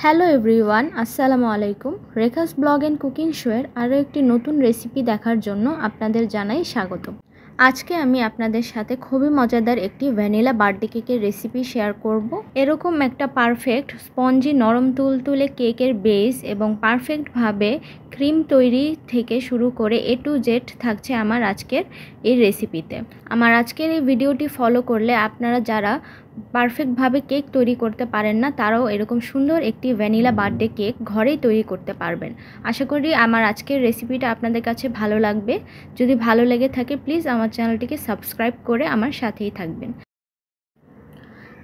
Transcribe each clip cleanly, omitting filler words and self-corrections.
Hello everyone, আসসালামু আলাইকুম। Rekha's blog and cooking শোয়ের আরও একটি নতুন রেসিপি দেখার জন্য আপনাদের জানাই স্বাগত। আজকে আমি আপনাদের সাথে খুবই মজাদার একটি ভ্যানিলা বার্থডে কেকের রেসিপি শেয়ার করব। এরকম একটা পারফেক্ট স্পঞ্জি নরম তুলতুলে কেকের বেস এবং পারফেক্টভাবে ক্রিম তৈরি থেকে শুরু করে A to Z থাকছে আমার আজকের এই রেসিপিতে। আমার আজকের এই ভিডিওটি ফলো করলে আপনারা যারা পারফেক্টভাবে কেক তৈরি করতে পারেন না তারাও এরকম সুন্দর একটি ভ্যানিলা বার্থডে কেক ঘরেই তৈরি করতে পারবেন। আশা করি আমার আজকের রেসিপিটা আপনাদের কাছে ভালো লাগবে। যদি ভালো লেগে থাকে প্লিজ আমার চ্যানেলটিকে সাবস্ক্রাইব করে আমার সাথেই থাকবেন।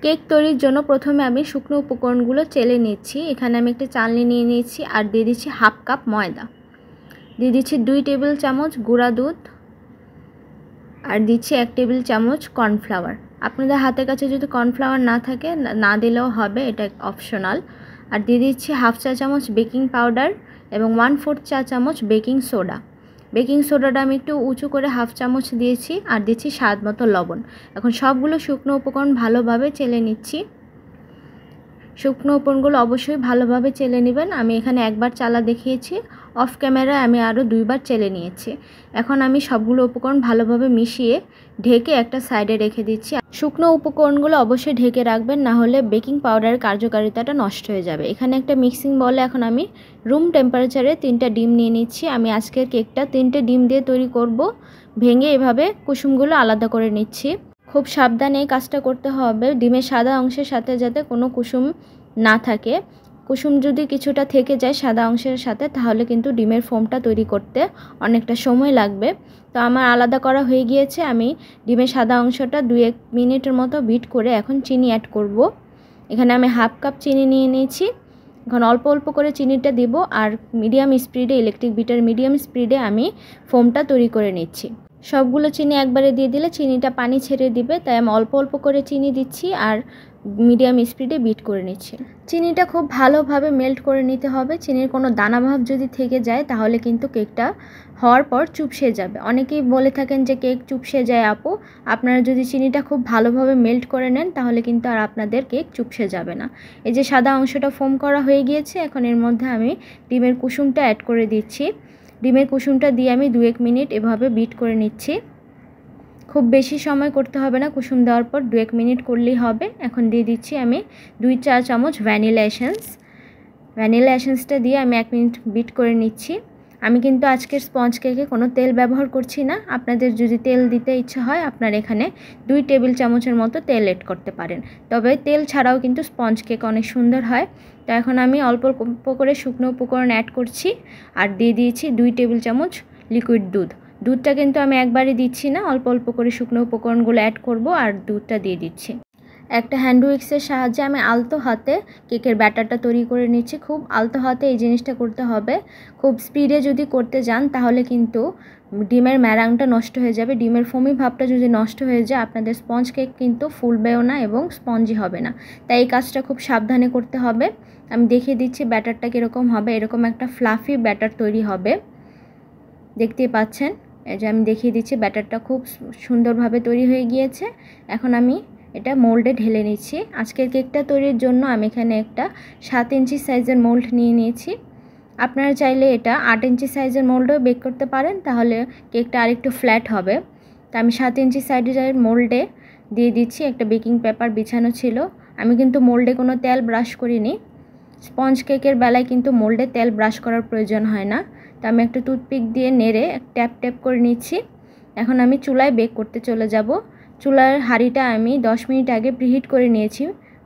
কেক তৈরির জন্য প্রথমে আমি শুকনো উপকরণগুলো চেলে নিচ্ছি। এখানে আমি একটা চালনি নিয়ে নিয়েছি আর দিয়ে দিচ্ছি হাফ কাপ ময়দা, দিয়ে দিচ্ছি 2 টেবিল চামচ গুঁড়া দুধ আর দিচ্ছি 1 টেবিল চামচ কর্নফ্লাওয়ার। আপনাদের হাতের কাছে যদি কর্নফ্লাওয়ার না থাকে না দিলেও হবে, এটা অপশনাল। আর দিয়ে দিচ্ছি হাফ চা চামচ বেকিং পাউডার এবং 1/4 চা চামচ বেকিং সোডা। বেকিং সোডাটা আমি একটু উঁচু করে হাফ চামচ দিয়েছি আর দিচ্ছি স্বাদ মতো লবণ। এখন সবগুলো শুকনো উপকরণ ভালোভাবে চেলে নিচ্ছি। শুকনো উপকরণগুলো অবশ্যই ভালোভাবে চেলে নেবেন। আমি এখানে একবার চালা দেখিয়েছি, অফ ক্যামেরায় আমি আরও 2বার চেলে নিয়েছি। এখন আমি সবগুলো উপকরণ ভালোভাবে মিশিয়ে ঢেকে একটা সাইডে রেখে দিচ্ছি। শুকনো উপকরণগুলো অবশ্যই ঢেকে রাখবেন, না হলে বেকিং পাউডারের কার্যকারিতাটা নষ্ট হয়ে যাবে। এখানে একটা মিক্সিং বলে এখন আমি রুম টেম্পারেচারে 3টা ডিম নিয়ে নিচ্ছি। আমি আজকের কেকটা 3টে ডিম দিয়ে তৈরি করব। ভেঙে এভাবে কুসুমগুলো আলাদা করে নিচ্ছি। খুব সাবধানে এই কাজটা করতে হবে, ডিমের সাদা অংশের সাথে যাতে কোনো কুসুম না থাকে। কুসুম যদি কিছুটা থেকে যায় সাদা অংশের সাথে তাহলে কিন্তু ডিমের ফোমটা তৈরি করতে অনেকটা সময় লাগবে। তো আমার আলাদা করা হয়ে গিয়েছে। আমি ডিমের সাদা অংশটা 2-1 মিনিটের মতো বিট করে এখন চিনি অ্যাড করব। এখানে আমি হাফ কাপ চিনি নিয়ে নিয়েছি। এখন অল্প অল্প করে চিনিটা দিব আর মিডিয়াম স্পিডে, ইলেকট্রিক বিটার মিডিয়াম স্পিডে আমি ফোমটা তৈরি করে নিচ্ছি। সবগুলো চিনি একবারে দিয়ে দিলে চিনিটা পানি ছেড়ে দিবে, তাই আমি অল্প অল্প করে চিনি দিচ্ছি আর মিডিয়াম স্পিডে বিট করে নিচ্ছি। চিনিটা খুব ভালোভাবে মেল্ট করে নিতে হবে। চিনির কোনো দানাভাব যদি থেকে যায় তাহলে কিন্তু কেকটা হওয়ার পর চুপসে যাবে। অনেকেই বলে থাকেন যে কেক চুপসে যায় আপু। আপনারা যদি চিনিটা খুব ভালোভাবে মেল্ট করে নেন তাহলে কিন্তু আর আপনাদের কেক চুপসে যাবে না। এই যে সাদা অংশটা ফোম করা হয়ে গিয়েছে, এখন এর মধ্যে আমি ডিমের কুসুমটা অ্যাড করে দিচ্ছি। ডিমের কুসুমটা দিয়ে আমি 2-1 মিনিট এভাবে বিট করে নিচ্ছি। খুব বেশি সময় করতে হবে না, কুসুম দেওয়ার পর 2-1 মিনিট করলেই হবে। এখন দিয়ে দিচ্ছি আমি 2 চা চামচ ভ্যানিলা এসেন্স। ভ্যানিলা এসেন্সটা দিয়ে আমি 1 মিনিট বিট করে নিচ্ছি। আমি কিন্তু আজকের স্পঞ্জ কেকে কোনো তেল ব্যবহার করছি না। আপনাদের যদি তেল দিতে ইচ্ছা হয় আপনারা এখানে 2 টেবিল চামচের মতো তেল এড করতে পারেন, তবে তেল ছাড়াও কিন্তু স্পঞ্জ কেক অনেক সুন্দর হয়। তো এখন আমি অল্প অল্প করে শুকনো উপকরণ অ্যাড করছি আর দিয়ে দিয়েছি 2 টেবিল চামচ লিকুইড দুধ। দুধটা কিন্তু আমি একবারে দিচ্ছি না, অল্প অল্প করে শুকনো উপকরণগুলো অ্যাড করব আর দুধটা দিয়ে দিচ্ছি। একটা হ্যান্ড উইক্সের সাহায্যে আমি আলতো হাতে কেকের ব্যাটারটা তৈরি করে নিচ্ছি। খুব আলতো হাতে এই জিনিসটা করতে হবে। খুব স্পিডে যদি করতে যান তাহলে কিন্তু ডিমের ম্যারাংটা নষ্ট হয়ে যাবে। ডিমের ফোমি ভাবটা যদি নষ্ট হয়ে যায় আপনাদের স্পঞ্জ কেক কিন্তু ফুলবেও না এবং স্পঞ্জি হবে না। তাই এই কাজটা খুব সাবধানে করতে হবে। আমি দেখিয়ে দিচ্ছি ব্যাটারটা কীরকম হবে। এরকম একটা ফ্লাফি ব্যাটার তৈরি হবে, দেখতেই পাচ্ছেন। এই যে আমি দেখিয়ে দিচ্ছি ব্যাটারটা খুব সুন্দরভাবে তৈরি হয়ে গিয়েছে। এখন আমি এটা মোল্ডে ঢেলে নিচ্ছি। আজকের কেকটা তৈরির জন্য আমি এখানে একটা 7 ইঞ্চি সাইজের মোল্ড নিয়ে নিয়েছি। আপনারা চাইলে এটা 8 ইঞ্চি সাইজের মোল্ডেও বেক করতে পারেন, তাহলে কেকটা আরেকটু ফ্ল্যাট হবে। তা আমি 7 ইঞ্চি সাইজের মোল্ডে দিয়ে দিচ্ছি। একটা বেকিং পেপার বিছানো ছিল। আমি কিন্তু মোল্ডে কোনো তেল ব্রাশ করিনি। স্পঞ্জ কেকের বেলায় কিন্তু মোল্ডে তেল ব্রাশ করার প্রয়োজন হয় না। তো আমি একটা টুথপিক দিয়ে নেড়ে ট্যাপ ট্যাপ করে নিচ্ছি। এখন আমি চুলায় বেক করতে চলে যাব। চুলার হাঁড়িটা আমি 10 মিনিট আগে প্রিহিট করে নিয়েছি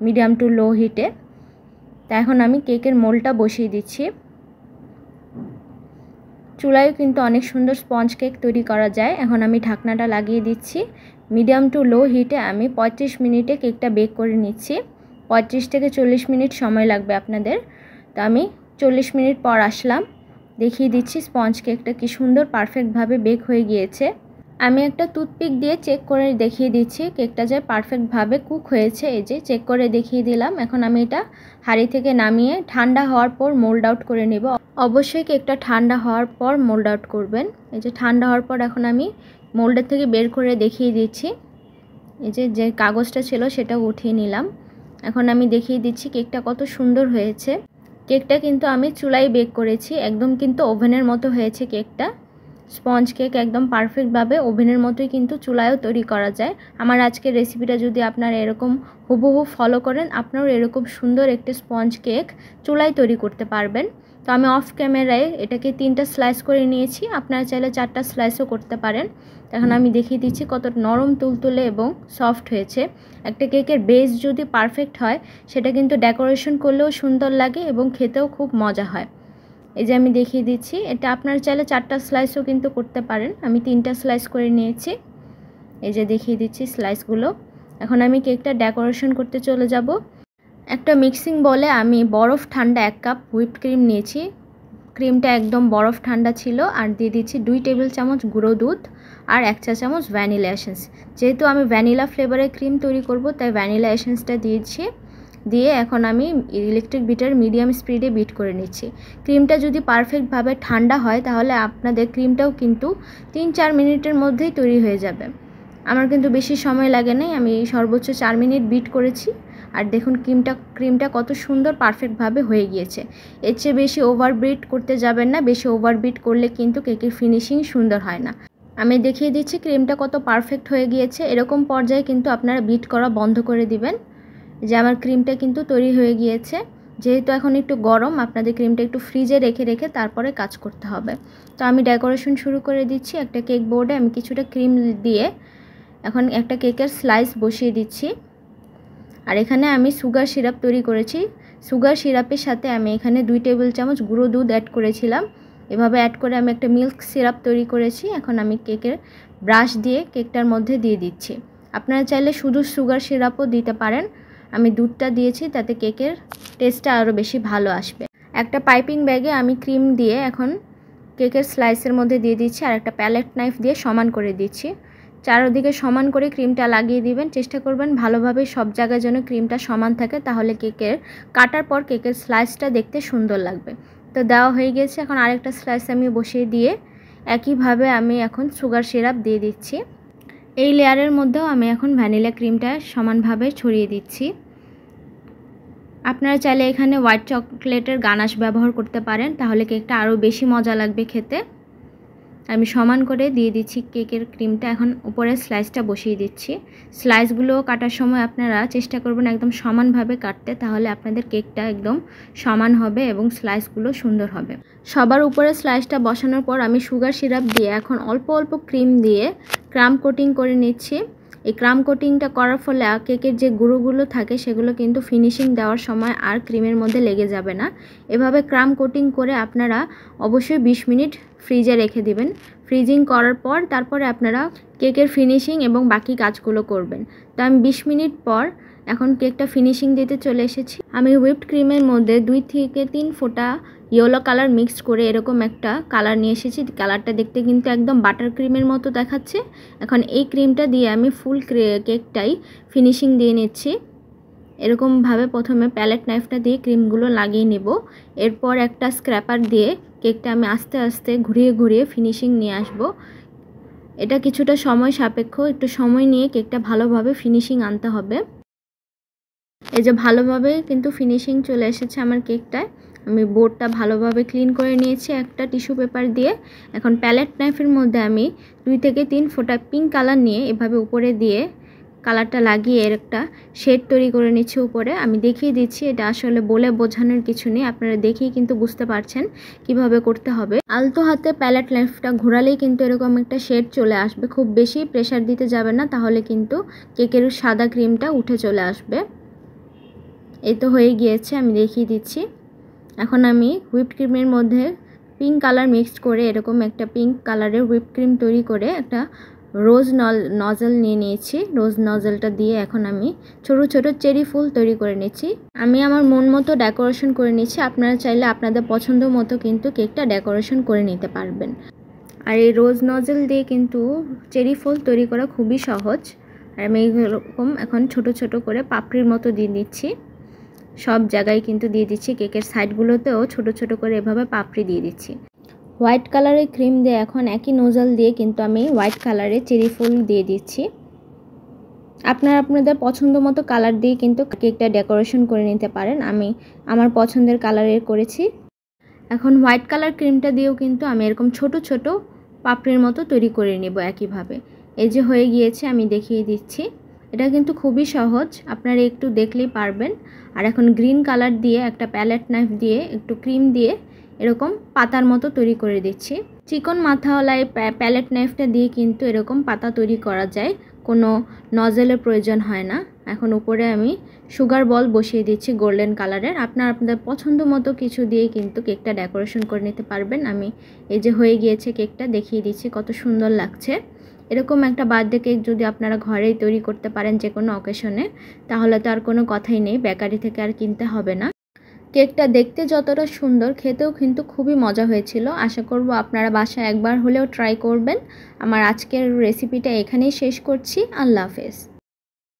মিডিয়াম টু লো হিটে। তা এখন আমি কেকের মোল্ডটা বসিয়ে দিচ্ছি। চুলায় কিন্তু অনেক সুন্দর স্পঞ্জ কেক তৈরি করা যায়। এখন আমি ঢাকনাটা লাগিয়ে দিচ্ছি। মিডিয়াম টু লো হিটে আমি 35 মিনিটে কেকটা বেক করে নিচ্ছি। 35 থেকে 40 মিনিট সময় লাগবে আপনাদের। তো আমি 40 মিনিট পর আসলাম, দেখিয়ে দিচ্ছি স্পঞ্জ কেকটা কি সুন্দর পারফেক্টভাবে বেক হয়ে গিয়েছে। আমি একটা টুথপিক দিয়ে চেক করে দেখিয়ে দিচ্ছি কেকটা যে পারফেক্টভাবে কুক হয়েছে। এই যে চেক করে দেখিয়ে দিলাম। এখন আমি এটা হাঁড়ি থেকে নামিয়ে ঠান্ডা হওয়ার পর মোল্ড আউট করে নেব। অবশ্যই কেকটা ঠান্ডা হওয়ার পর মোল্ড আউট করবেন। এই যে ঠান্ডা হওয়ার পর এখন আমি মোল্ডের থেকে বের করে দেখিয়ে দিচ্ছি। এই যে কাগজটা ছিল সেটা উঠিয়ে নিলাম। এখন আমি দেখিয়ে দিচ্ছি কেকটা কত সুন্দর হয়েছে। কেকটা কিন্তু আমি চুলায় বেক করেছি, একদম কিন্তু ওভেনের মতো হয়েছে কেকটা। স্পঞ্জ কেক একদম পারফেক্টভাবে ওভেনের মতোই কিন্তু চুলায়ও তৈরি করা যায়। আমার আজকের রেসিপিটা যদি আপনারা এরকম হুবহু ফলো করেন, আপনারাও এরকম সুন্দর একটি স্পঞ্জ কেক চুলায় তৈরি করতে পারবেন। তো আমি অফ ক্যামেরায় এটাকে 3টা স্লাইস করে নিয়েছি, আপনারা চাইলে 4টা স্লাইসও করতে পারেন। এখন আমি দেখিয়ে দিচ্ছি কত নরম তুলতুলে এবং সফট হয়েছে। একটা কেকের বেস যদি পারফেক্ট হয়, সেটা কিন্তু ডেকোরেশন করলেও সুন্দর লাগে এবং খেতেও খুব মজা হয়। এই যে আমি দেখিয়ে দিচ্ছি, এটা আপনারা চাইলে 4টা স্লাইসও কিন্তু করতে পারেন। আমি 3টা স্লাইস করে নিয়েছি। এই যে দেখিয়ে দিচ্ছি স্লাইসগুলো। এখন আমি কেকটা ডেকোরেশন করতে চলে যাব। একটা মিক্সিং বলে আমি বরফ ঠান্ডা 1 কাপ হুইপড ক্রিম নিয়েছি। ক্রিমটা একদম বরফ ঠান্ডা ছিল। আর দিয়ে দিচ্ছি 2 টেবিল চামচ গুঁড়ো দুধ আর 1 চা চামচ ভ্যানিলা এসেন্স। যেহেতু আমি ভ্যানিলা ফ্লেভারের ক্রিম তৈরি করব, তাই ভ্যানিলা এসেন্সটা দিয়েছি। দিয়ে এখন আমি ইলেকট্রিক বিটার মিডিয়াম স্পিডে বিট করে নিচ্ছি। ক্রিমটা যদি পারফেক্টভাবে ঠান্ডা হয়, তাহলে আপনাদের ক্রিমটাও কিন্তু 3-4 মিনিটের মধ্যেই তৈরি হয়ে যাবে। আমার কিন্তু বেশি সময় লাগে নাই, আমি সর্বোচ্চ 4 মিনিট বিট করেছি। আর দেখুন ক্রিমটা কত সুন্দর পারফেক্টভাবে হয়ে গিয়েছে। এর চেয়ে বেশি ওভারবিট করতে যাবেন না, বেশি ওভারবিট করলে কিন্তু কেকের ফিনিশিং সুন্দর হয় না। আমি দেখিয়ে দিচ্ছি ক্রিমটা কত পারফেক্ট হয়ে গিয়েছে। এরকম পর্যায়ে কিন্তু আপনারা বিট করা বন্ধ করে দিবেন। যে আমার ক্রিমটা কিন্তু তৈরি হয়ে গিয়েছে। যেহেতু এখন একটু গরম, আপনাদের ক্রিমটা একটু ফ্রিজে রেখে তারপরে কাজ করতে হবে। তো আমি ডেকোরেশন শুরু করে দিচ্ছি। একটা কেক বোর্ডে আমি কিছুটা ক্রিম দিয়ে এখন একটা কেকের স্লাইস বসিয়ে দিচ্ছি। আর এখানে আমি সুগার সিরাপ তৈরি করেছি। সুগার সিরাপের সাথে আমি এখানে 2 টেবিল চামচ গুঁড়ো দুধ অ্যাড করেছিলাম। এভাবে অ্যাড করে আমি একটা মিল্ক সিরাপ তৈরি করেছি। এখন আমি কেকের ব্রাশ দিয়ে কেকটার মধ্যে দিয়ে দিচ্ছি। আপনারা চাইলে শুধু সুগার সিরাপও দিতে পারেন। আমি দুধটা দিয়েছি, তাতে কেকের টেস্টটা আরও বেশি ভালো আসবে। একটা পাইপিং ব্যাগে আমি ক্রিম দিয়ে এখন কেকের স্লাইসের মধ্যে দিয়ে দিচ্ছি আর একটা প্যালেট নাইফ দিয়ে সমান করে দিচ্ছি। চারদিকে সমান করে ক্রিমটা লাগিয়ে দিবেন। চেষ্টা করবেন ভালোভাবে সব জায়গায় যেন ক্রিমটা সমান থাকে, তাহলে কেকের কাটার পর কেকের স্লাইসটা দেখতে সুন্দর লাগবে। তো দেওয়া হয়ে গেছে। এখন আরেকটা স্লাইস আমি বসিয়ে দিয়ে একইভাবে আমি এখন সুগার সিরাপ দিয়ে দিচ্ছি। এই লেয়ারের মধ্যেও আমি এখন ভ্যানিলা ক্রিমটা সমানভাবে ছড়িয়ে দিচ্ছি। আপনারা চাইলে এখানে হোয়াইট চকলেটের গানাশ ব্যবহার করতে পারেন, তাহলে কেকটা আরও বেশি মজা লাগবে খেতে। আমি সমান করে দিয়ে দিচ্ছি কেকের ক্রিমটা। এখন উপরে স্লাইসটা বসিয়ে দিচ্ছি। স্লাইসগুলো কাটার সময় আপনারা চেষ্টা করবেন একদম সমানভাবে কাটতে, তাহলে আপনাদের কেকটা একদম সমান হবে এবং স্লাইসগুলো সুন্দর হবে। সবার উপরে স্লাইসটা বসানোর পর আমি সুগার সিরাপ দিয়ে এখন অল্প অল্প ক্রিম দিয়ে ক্রাম কোটিং করে নিচ্ছি। এই ক্রাম কোটিংটা করার ফলে কেকের যে গুঁড়োগুলো থাকে, সেগুলো কিন্তু ফিনিশিং দেওয়ার সময় আর ক্রিমের মধ্যে লেগে যাবে না। এভাবে ক্রাম কোটিং করে আপনারা অবশ্যই 20 মিনিট ফ্রিজে রেখে দিবেন। ফ্রিজিং করার পর তারপরে আপনারা কেকের ফিনিশিং এবং বাকি কাজগুলো করবেন। তো আমি 20 মিনিট পর এখন কেকটা ফিনিশিং দিতে চলে এসেছি। আমি হুইপড ক্রিমের মধ্যে 2 থেকে 3 ফোঁটা ইয়েলো কালার মিক্সড করে এরকম একটা কালার নিয়ে এসেছি। কালারটা দেখতে কিন্তু একদম বাটার ক্রিমের মতো দেখাচ্ছে। এখন এই ক্রিমটা দিয়ে আমি ফুল কেকটাই ফিনিশিং দিয়ে নিচ্ছি। এরকমভাবে প্রথমে প্যালেট নাইফটা দিয়ে ক্রিমগুলো লাগিয়ে নেব। এরপর একটা স্ক্র্যাপার দিয়ে কেকটা আমি আস্তে আস্তে ঘুরিয়ে ঘুরিয়ে ফিনিশিং নিয়ে আসব। এটা কিছুটা সময় সাপেক্ষ, একটু সময় নিয়ে কেকটা ভালোভাবে ফিনিশিং আনতে হবে। এই যে ভালোভাবে কিন্তু ফিনিশিং চলে এসেছে আমার কেকটায়। আমি বোর্ডটা ভালোভাবে ক্লিন করে নিয়েছি একটা টিস্যু পেপার দিয়ে। এখন প্যালেট নাইফের মধ্যে আমি 2 থেকে 3 ফোঁটা পিঙ্ক কালার নিয়ে এভাবে উপরে দিয়ে কালারটা লাগিয়ে এর একটা শেড তৈরি করে নিচ্ছি উপরে। আমি দেখিয়ে দিচ্ছি, এটা আসলে বলে বোঝানোর কিছু নেই, আপনারা দেখেই কিন্তু বুঝতে পারছেন কিভাবে করতে হবে। আলতো হাতে প্যালেট নাইফটা ঘোরালেই কিন্তু এরকম একটা শেড চলে আসবে। খুব বেশি প্রেসার দিতে যাবে না, তাহলে কিন্তু কেকের সাদা ক্রিমটা উঠে চলে আসবে। এই তো হয়ে গিয়েছে, আমি দেখিয়ে দিচ্ছি। এখন আমি হুইপড ক্রিমের মধ্যে পিঙ্ক কালার মিক্সড করে এরকম একটা পিঙ্ক কালারের হুইপড ক্রিম তৈরি করে একটা রোজ নজল নিয়ে নিয়েছি। রোজ নজলটা দিয়ে এখন আমি ছোট ছোট চেরি ফুল তৈরি করে নিচ্ছি। আমি আমার মন মতো ডেকোরেশন করে নিচ্ছি। আপনারা চাইলে আপনাদের পছন্দ মতো কিন্তু কেকটা ডেকোরেশন করে নিতে পারবেন। আর এই রোজ নজল দিয়ে কিন্তু চেরি ফুল তৈরি করা খুবই সহজ। আর আমি এরকম এখন ছোট ছোট করে পাপড়ির মতো দিয়ে দিচ্ছি। সব জায়গায় কিন্তু দিয়ে দিচ্ছি, কেকের সাইডগুলোতেও ছোট ছোট করে এভাবে পাপড়ি দিয়ে দিচ্ছি। হোয়াইট কালারের ক্রিম দিয়ে এখন একই নোজল দিয়ে কিন্তু আমি হোয়াইট কালারের চেরি ফুল দিয়ে দিচ্ছি। আপনারা আপনাদের পছন্দ মতো কালার দিয়ে কিন্তু কেকটা ডেকোরেশন করে নিতে পারেন। আমি আমার পছন্দের কালারের করেছি। এখন হোয়াইট কালার ক্রিমটা দিয়েও কিন্তু আমি এরকম ছোট ছোট পাপড়ির মতো তৈরি করে নেব একইভাবে। এই যে হয়ে গিয়েছে, আমি দেখিয়ে দিচ্ছি। এটা কিন্তু খুবই সহজ, আপনারা একটু দেখলেই পারবেন। আর এখন গ্রিন কালার দিয়ে একটা প্যালেট নাইফ দিয়ে একটু ক্রিম দিয়ে এরকম পাতার মতো তৈরি করে দিচ্ছি। চিকন মাথাওয়ালা এই প্যালেট নাইফটা দিয়ে কিন্তু এরকম পাতা তৈরি করা যায়, কোনো নজেলের প্রয়োজন হয় না। এখন উপরে আমি সুগার বল বসিয়ে দিচ্ছি গোল্ডেন কালারের। আপনারা আপনাদের পছন্দ মতো কিছু দিয়ে কিন্তু কেকটা ডেকোরেশন করে নিতে পারবেন। আমি এই যে হয়ে গিয়েছে কেকটা দেখিয়ে দিচ্ছি, কত সুন্দর লাগছে। এরকম একটা বার্থডে কেক যদি আপনারা ঘরেই তৈরি করতে পারেন যে কোনো অকেশনে, তাহলে তো আর কোনো কথাই নেই, বেকারি থেকে আর কিনতে হবে না। কেকটা দেখতে যতটা সুন্দর, খেতেও কিন্তু খুবই মজা হয়েছিল। আশা করব আপনারা বাসায় একবার হলেও ট্রাই করবেন। আমার আজকের রেসিপিটা এখানেই শেষ করছি। আল্লাহ হাফেজ।